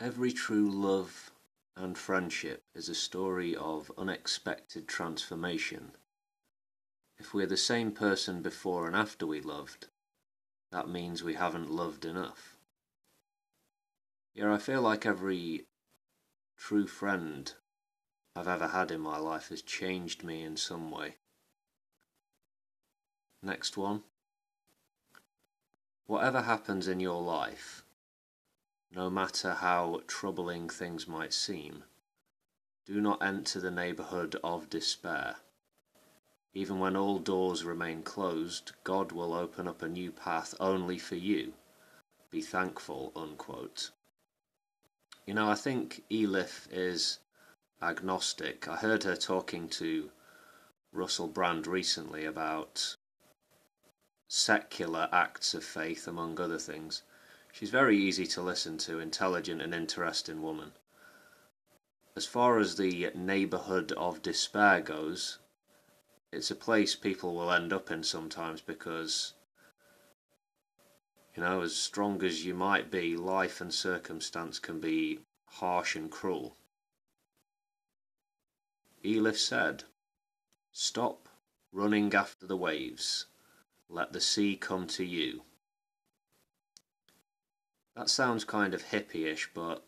Every true love and friendship is a story of unexpected transformation. If we're the same person before and after we loved, that means we haven't loved enough. Yeah, I feel like every true friend I've ever had in my life has changed me in some way. Next one. Whatever happens in your life, no matter how troubling things might seem, do not enter the neighbourhood of despair. Even when all doors remain closed, God will open up a new path only for you. Be thankful, unquote. You know, I think Elif is agnostic. I heard her talking to Russell Brand recently about secular acts of faith, among other things. She's very easy to listen to, intelligent and interesting woman. As far as the neighbourhood of despair goes, it's a place people will end up in sometimes because, you know, as strong as you might be, life and circumstance can be harsh and cruel. Elif said, "Stop running after the waves. Let the sea come to you." That sounds kind of hippie-ish, but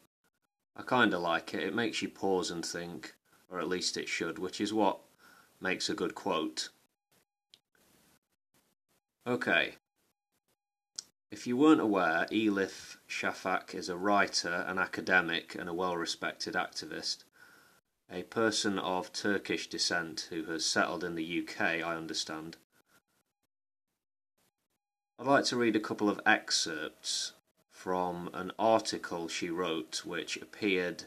I kind of like it. It makes you pause and think, or at least it should, which is what makes a good quote. Okay. If you weren't aware, Elif Shafak is a writer, an academic, and a well-respected activist. A person of Turkish descent who has settled in the UK, I understand. I'd like to read a couple of excerpts from an article she wrote which appeared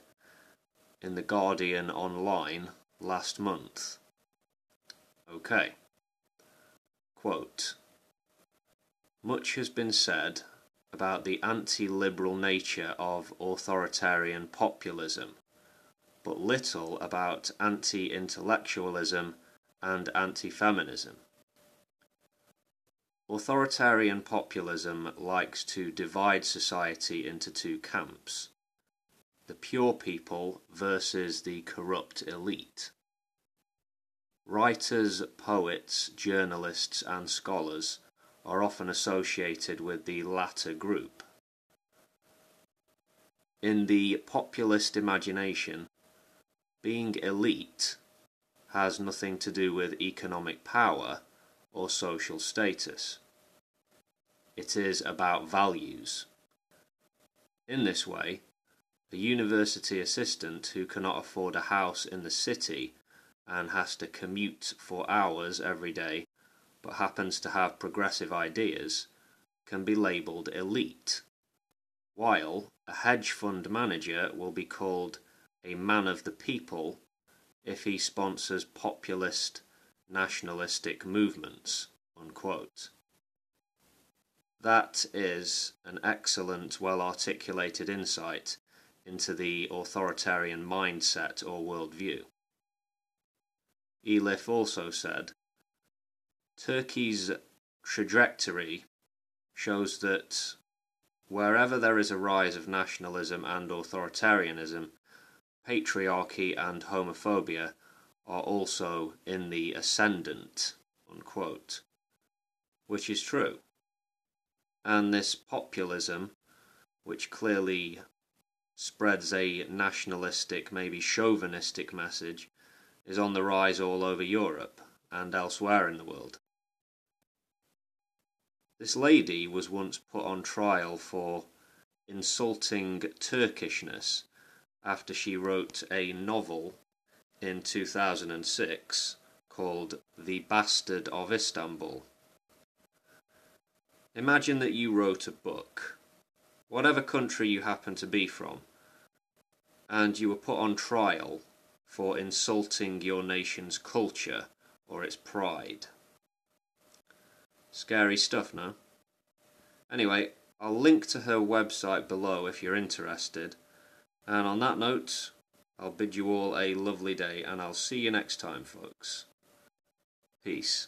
in The Guardian online last month. Okay. Quote, "Much has been said about the anti-liberal nature of authoritarian populism, but little about anti-intellectualism and anti-feminism. Authoritarian populism likes to divide society into two camps, the pure people versus the corrupt elite. Writers, poets, journalists and scholars are often associated with the latter group. In the populist imagination, being elite has nothing to do with economic power or social status. It is about values. In this way, a university assistant who cannot afford a house in the city and has to commute for hours every day but happens to have progressive ideas can be labelled elite, while a hedge fund manager will be called a man of the people if he sponsors populist nationalistic movements," unquote. That is an excellent, well-articulated insight into the authoritarian mindset or worldview. Elif also said, "Turkey's trajectory shows that wherever there is a rise of nationalism and authoritarianism, patriarchy and homophobia are also in the ascendant," unquote. Which is true. And this populism, which clearly spreads a nationalistic, maybe chauvinistic message, is on the rise all over Europe and elsewhere in the world. This lady was once put on trial for insulting Turkishness after she wrote a novel in 2006 called The Bastard of Istanbul. Imagine that you wrote a book, whatever country you happen to be from, and you were put on trial for insulting your nation's culture or its pride. Scary stuff, no? Anyway, I'll link to her website below if you're interested, and on that note, I'll bid you all a lovely day, and I'll see you next time, folks. Peace.